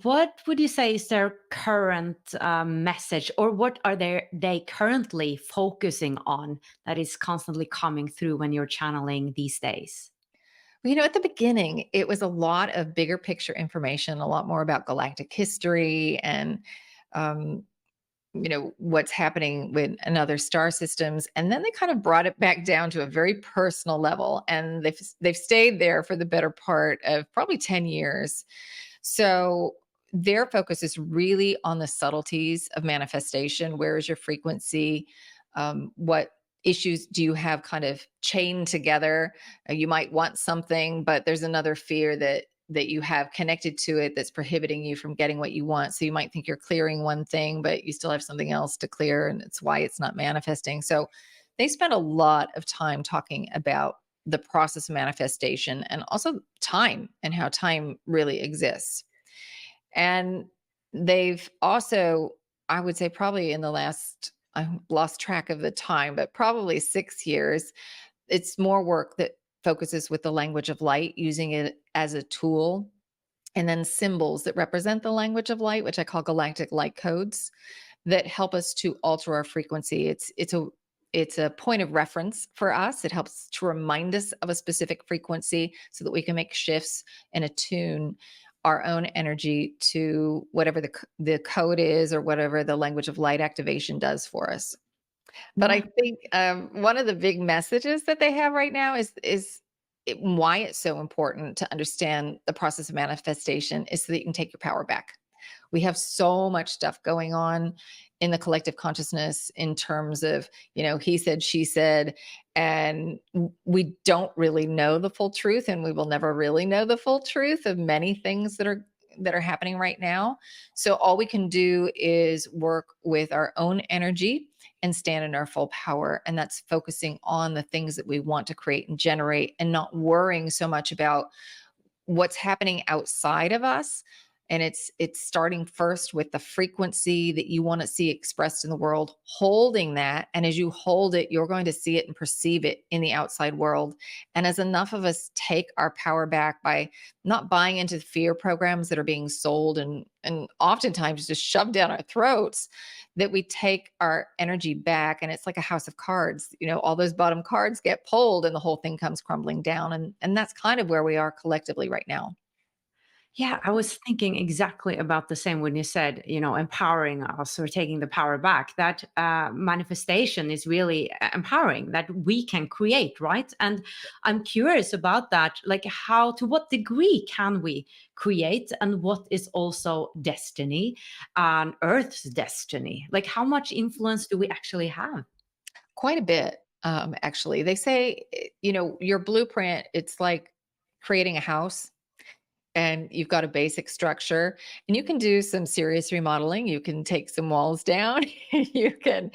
what would you say is their current message, or what are they currently focusing on that is constantly coming through when you're channeling these days? Well, at the beginning, it was a lot of bigger picture information, a lot more about galactic history and, um, what's happening with and other star systems. And then they kind of brought it back down to a very personal level, and they've stayed there for the better part of probably 10 years. So their focus is really on the subtleties of manifestation. Where is your frequency? What issues do you have kind of chained together? You might want something, but there's another fear that you have connected to it that's prohibiting you from getting what you want. So you might think you're clearing one thing, but you still have something else to clear, and it's why it's not manifesting. So they spend a lot of time talking about the process of manifestation and also time and how time really exists. And they've also, I would say, probably in the last, I lost track of the time, but probably 6 years, it's more work that focuses with the language of light, using it as a tool, and then symbols that represent the language of light, which I call galactic light codes, that help us to alter our frequency. It's a point of reference for us. It helps to remind us of a specific frequency so that we can make shifts and attune our own energy to whatever the code is, or whatever the language of light activation does for us. But I Yeah. think, one of the big messages that they have right now is why it's so important to understand the process of manifestation is so that you can take your power back. We have so much stuff going on in the collective consciousness in terms of, he said, she said, and we don't really know the full truth, and we will never really know the full truth of many things that are happening right now. So all we can do is work with our own energy and stand in our full power. And that's focusing on the things that we want to create and generate, and not worrying so much about what's happening outside of us. And it's starting first with the frequency that you want to see expressed in the world, holding that. And as you hold it, you're going to see it and perceive it in the outside world. And as enough of us take our power back by not buying into fear programs that are being sold and oftentimes just shoved down our throats, that we take our energy back. And it's like a house of cards. All those bottom cards get pulled and the whole thing comes crumbling down. And that's kind of where we are collectively right now. Yeah, I was thinking exactly about the same when you said, empowering us or taking the power back. That manifestation is really empowering, that we can create, right? And I'm curious about that, like how, to what degree can we create, and what is also destiny and Earth's destiny? Like how much influence do we actually have? Quite a bit, actually. They say, your blueprint, it's like creating a house, and you've got a basic structure, and you can do some serious remodeling. You can take some walls down. You can,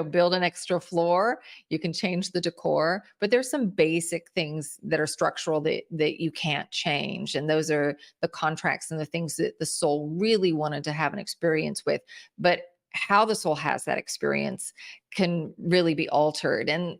build an extra floor. You can change the decor, but there's some basic things that are structural that you can't change. And those are the contracts and the things that the soul really wanted to have an experience with. But how the soul has that experience can really be altered. And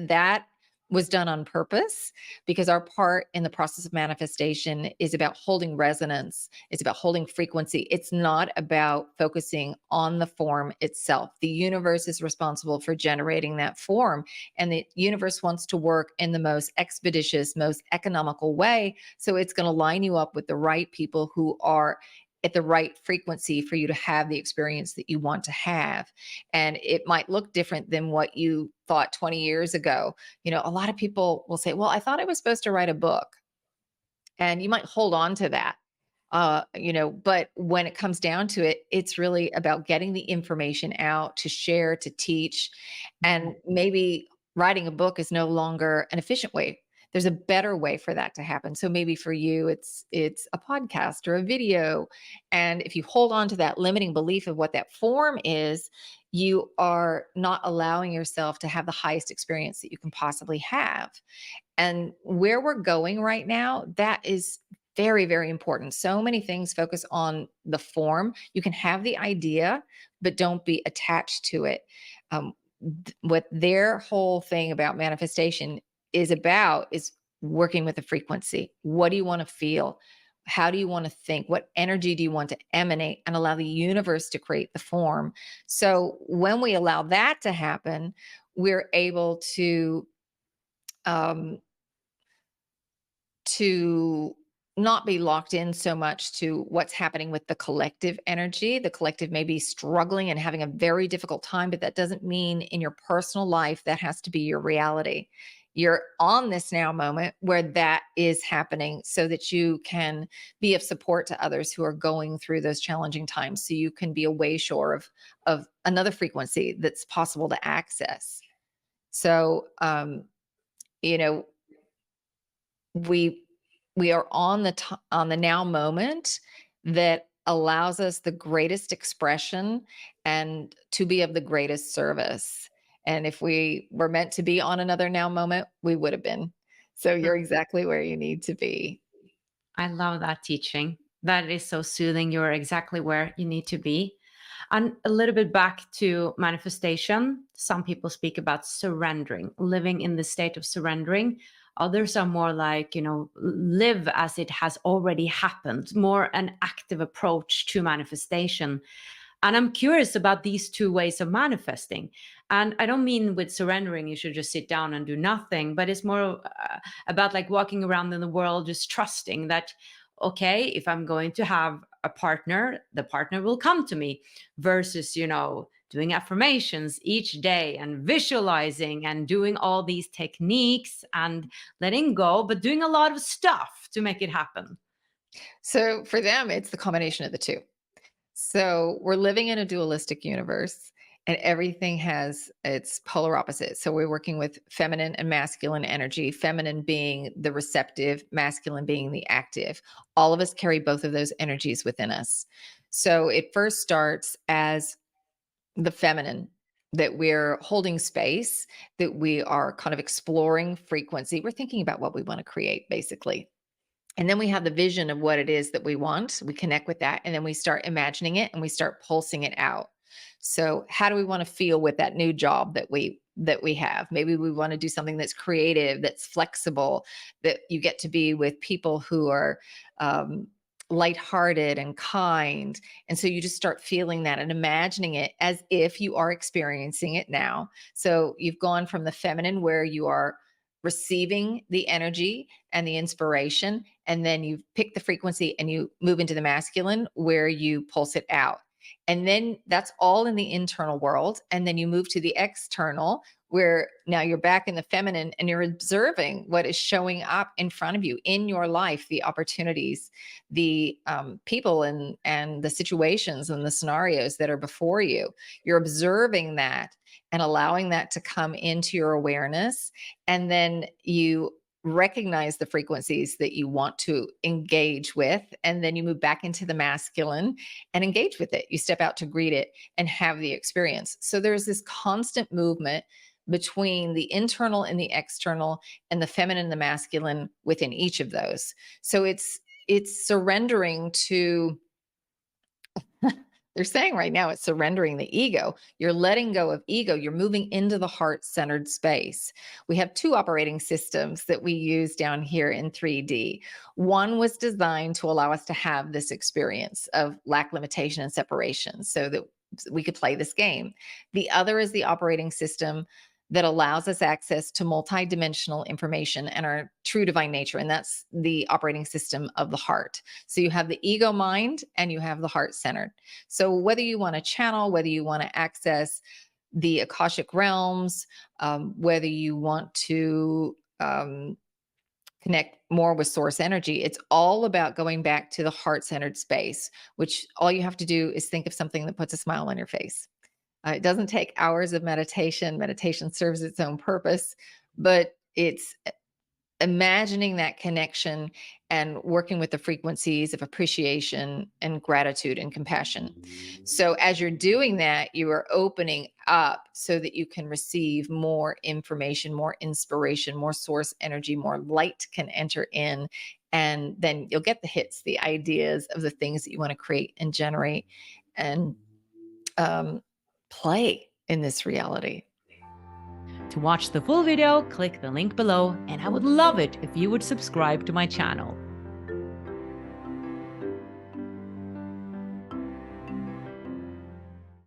that was done on purpose, because our part in the process of manifestation is about holding resonance. It's about holding frequency. It's not about focusing on the form itself. The universe is responsible for generating that form, and the universe wants to work in the most expeditious, most economical way. So it's going to line you up with the right people who are at the right frequency for you to have the experience that you want to have. And it might look different than what you thought 20 years ago. A lot of people will say, well, I thought I was supposed to write a book. And you might hold on to that. But when it comes down to it, it's really about getting the information out to share, to teach. And maybe writing a book is no longer an efficient way. There's a better way for that to happen. So maybe for you, it's a podcast or a video. And if you hold on to that limiting belief of what that form is, you are not allowing yourself to have the highest experience that you can possibly have. And where we're going right now, that is very, very important. So many things focus on the form. You can have the idea, but don't be attached to it. What their whole thing about manifestation is about is working with the frequency. What do you want to feel? How do you want to think? What energy do you want to emanate, and allow the universe to create the form? So when we allow that to happen, we're able um, to not be locked in so much to what's happening with the collective energy. The collective may be struggling and having a very difficult time, but that doesn't mean in your personal life that has to be your reality. You're on this now moment where that is happening so that you can be of support to others who are going through those challenging times. So you can be a way shore of another frequency that's possible to access. So, you know, we are on the now moment that allows us the greatest expression and to be of the greatest service. And if we were meant to be on another now moment, we would have been. So you're exactly where you need to be. I love that teaching. That is so soothing. You're exactly where you need to be. And a little bit back to manifestation. Some people speak about surrendering, living in the state of surrendering. Others are more like, live as it has already happened, more an active approach to manifestation. And I'm curious about these two ways of manifesting. And I don't mean with surrendering, you should just sit down and do nothing, but it's more about like walking around in the world, just trusting that, okay, if I'm going to have a partner, the partner will come to me versus, doing affirmations each day and visualizing and doing all these techniques and letting go, but doing a lot of stuff to make it happen. So for them, it's the combination of the two. So we're living in a dualistic universe, and everything has its polar opposite. So we're working with feminine and masculine energy, feminine being the receptive, masculine being the active. All of us carry both of those energies within us. So it first starts as the feminine, that we're holding space, that we are kind of exploring frequency. We're thinking about what we want to create, basically. And then we have the vision of what it is that we want. We connect with that, and then we start imagining it and we start pulsing it out. So how do we want to feel with that new job that we have? Maybe we want to do something that's creative, that's flexible, that you get to be with people who are lighthearted and kind. And so you just start feeling that and imagining it as if you are experiencing it now. So you've gone from the feminine, where you are receiving the energy and the inspiration, and then you pick the frequency and you move into the masculine, where you pulse it out. And then that's all in the internal world. And then you move to the external, where now you're back in the feminine and you're observing what is showing up in front of you in your life, the opportunities, the people and the situations and the scenarios that are before you. You're observing that and allowing that to come into your awareness. And then you recognize the frequencies that you want to engage with. And then you move back into the masculine and engage with it. You step out to greet it and have the experience. So there's this constant movement between the internal and the external, and the feminine and the masculine within each of those. So it's surrendering to they're saying right now it's surrendering the ego. You're letting go of ego. You're moving into the heart-centered space. We have two operating systems that we use down here in 3D. One was designed to allow us to have this experience of lack, limitation, and separation so that we could play this game. The other is the operating system that allows us access to multidimensional information and our true divine nature. And that's the operating system of the heart. So you have the ego mind and you have the heart centered. So whether you want to channel, whether you want to access the Akashic realms, whether you want to connect more with source energy, it's all about going back to the heart-centered space, which all you have to do is think of something that puts a smile on your face. It doesn't take hours of meditation. Meditation serves its own purpose, but it's imagining that connection and working with the frequencies of appreciation and gratitude and compassion. So as you're doing that, you are opening up so that you can receive more information, more inspiration, more source energy, more light can enter in. And then you'll get the hits, the ideas of the things that you want to create and generate and play in this reality. To watch the full video, click the link below, and I would love it if you would subscribe to my channel.